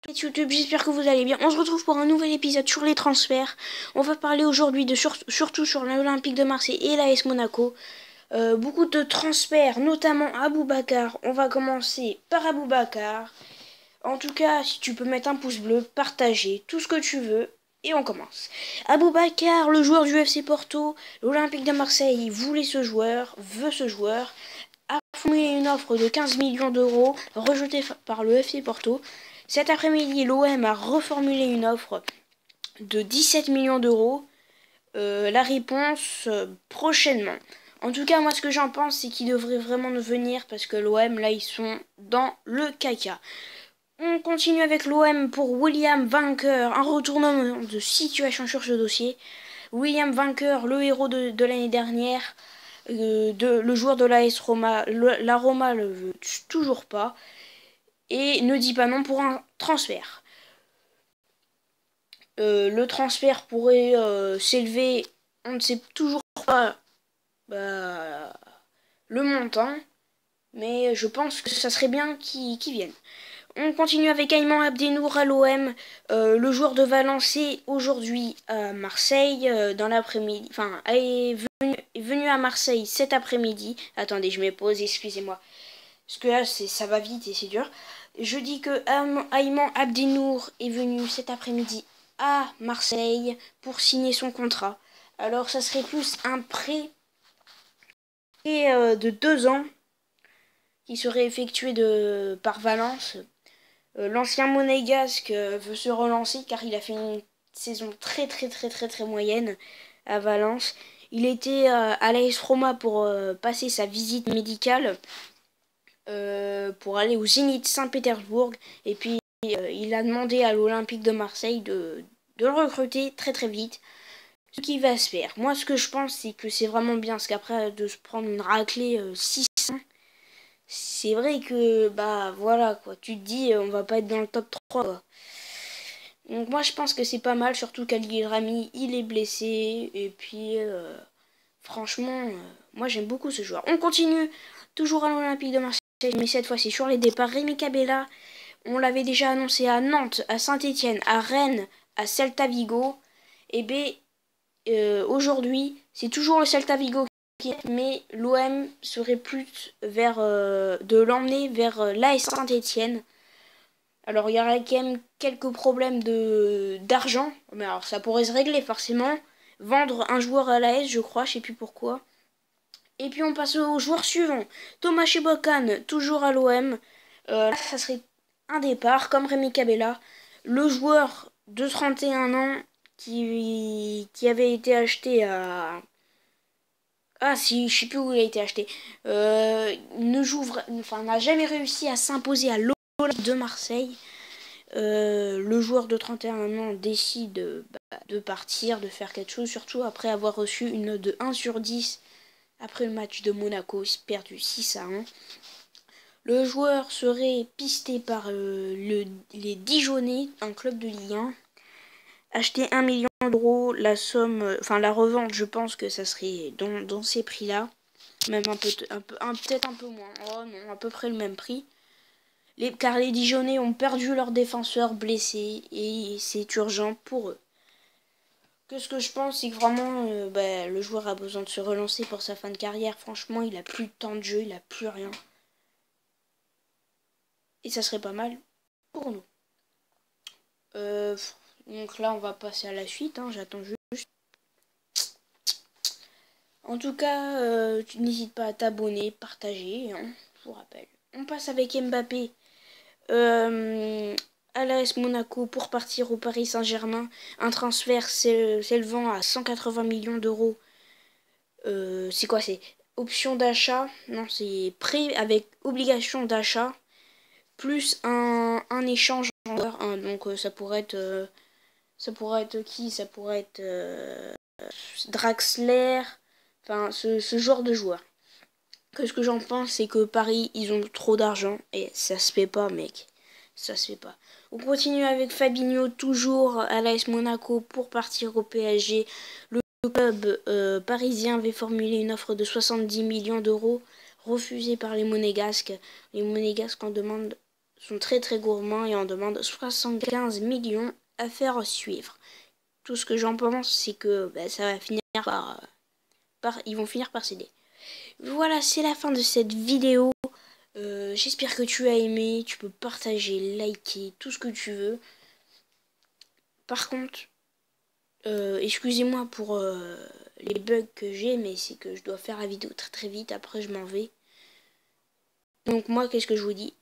YouTube, j'espère que vous allez bien. On se retrouve pour un nouvel épisode sur les transferts. On va parler aujourd'hui surtout sur l'Olympique de Marseille et l'AS Monaco. Beaucoup de transferts, notamment Aboubacar. On va commencer par Aboubacar. En tout cas, si tu peux mettre un pouce bleu, partager tout ce que tu veux. Et on commence. Aboubacar, le joueur du FC Porto, l'Olympique de Marseille voulait ce joueur, veut ce joueur, a formulé une offre de 15 millions d'euros rejetée par le FC Porto. Cet après-midi, l'OM a reformulé une offre de 17 millions d'euros. La réponse prochainement. En tout cas, moi, ce que j'en pense, c'est qu'il devrait vraiment venir parce que l'OM, là, ils sont dans le caca. On continue avec l'OM pour William Vainqueur, un retournement de situation sur ce dossier. William Vainqueur, le héros de l'année dernière, le joueur de l'AS Roma, la Roma le veut toujours pas et ne dit pas non pour un transfert. Le transfert pourrait s'élever, on ne sait toujours pas le montant, mais je pense que ça serait bien qu'ils viennent. On continue avec Ayman Abdenour à l'OM, le joueur de Valence est aujourd'hui à Marseille dans l'après-midi, enfin est venu à Marseille cet après-midi. Attendez, je me pose, excusez-moi, parce que là ça va vite et c'est dur. Je dis que Ayman Abdenour est venu cet après-midi à Marseille pour signer son contrat. Alors ça serait plus un prêt de 2 ans qui serait effectué par Valence. L'ancien monégasque veut se relancer car il a fait une saison très moyenne à Valence. Il était à l'AS Roma pour passer sa visite médicale pour aller au Zénith Saint-Pétersbourg et puis il a demandé à l'Olympique de Marseille de le recruter très vite. Ce qui va se faire. Moi, ce que je pense, c'est que c'est vraiment bien, parce qu'après de se prendre une raclée 600, c'est vrai que, voilà, quoi. Tu te dis, on va pas être dans le top 3, quoi. Donc moi, je pense que c'est pas mal, surtout qu'Ali Rami, il est blessé, et puis, franchement, moi, j'aime beaucoup ce joueur. On continue, toujours à l'Olympique de Marseille, mais cette fois, c'est sur les départs. Rémi Cabella, on l'avait déjà annoncé à Nantes, à Saint-Etienne, à Rennes, à Celta Vigo, et bien, aujourd'hui, c'est toujours le Celta Vigo qui est, mais l'OM serait plus de l'emmener vers l'AS Saint-Etienne. Alors il y aurait quand même quelques problèmes d'argent, mais alors ça pourrait se régler forcément. Vendre un joueur à l'AS, je crois, je sais plus pourquoi. Et puis on passe au joueur suivant, Thomas Chebokan, toujours à l'OM. Là, ça serait un départ, comme Rémi Cabella. Le joueur de 31 ans qui avait été acheté à... Ah si, je sais plus où il a été acheté. N'a jamais réussi à s'imposer à l'Olympique de Marseille. Le joueur de 31 ans décide de partir, de faire quelque chose, surtout après avoir reçu une note de 1/10 après le match de Monaco, perdu 6-1. Le joueur serait pisté par les Dijonais, un club de Ligue 1. Acheter 1 million d'euros, la somme, la revente, je pense que ça serait dans ces prix-là. Même peut-être un peu moins. Oh non, à peu près le même prix. Car les Dijonais ont perdu leur défenseur blessé et c'est urgent pour eux. Ce que je pense, c'est que vraiment, le joueur a besoin de se relancer pour sa fin de carrière. Franchement, il a plus de temps de jeu, il a plus rien. Et ça serait pas mal pour nous. Donc là, on va passer à la suite. J'attends juste. En tout cas, tu n'hésites pas à t'abonner, partager. Je vous rappelle. On passe avec Mbappé à l'AS Monaco pour partir au Paris Saint-Germain. Un transfert s'élevant à 180 millions d'euros. C'est quoi? C'est option d'achat? Non, c'est prêt avec obligation d'achat. Plus un échange en joueur. Donc ça pourrait être... ça pourrait être qui? Ça pourrait être Draxler. Enfin, ce genre de joueur. Ce que j'en pense, c'est que Paris, ils ont trop d'argent. Et ça se fait pas, mec. Ça se fait pas. On continue avec Fabinho, toujours à l'AS Monaco pour partir au PSG. Le club parisien avait formulé une offre de 70 millions d'euros, refusée par les Monégasques. Les Monégasques en demandent sont très très gourmands et en demandent 75 millions à faire suivre. Tout ce que j'en pense, c'est que ça va finir ils vont finir par céder. Voilà, c'est la fin de cette vidéo. J'espère que tu as aimé. Tu peux partager, liker, tout ce que tu veux. Par contre, excusez-moi pour les bugs que j'ai, mais c'est que je dois faire la vidéo très très vite. Après, je m'en vais. Donc moi, qu'est-ce que je vous dis?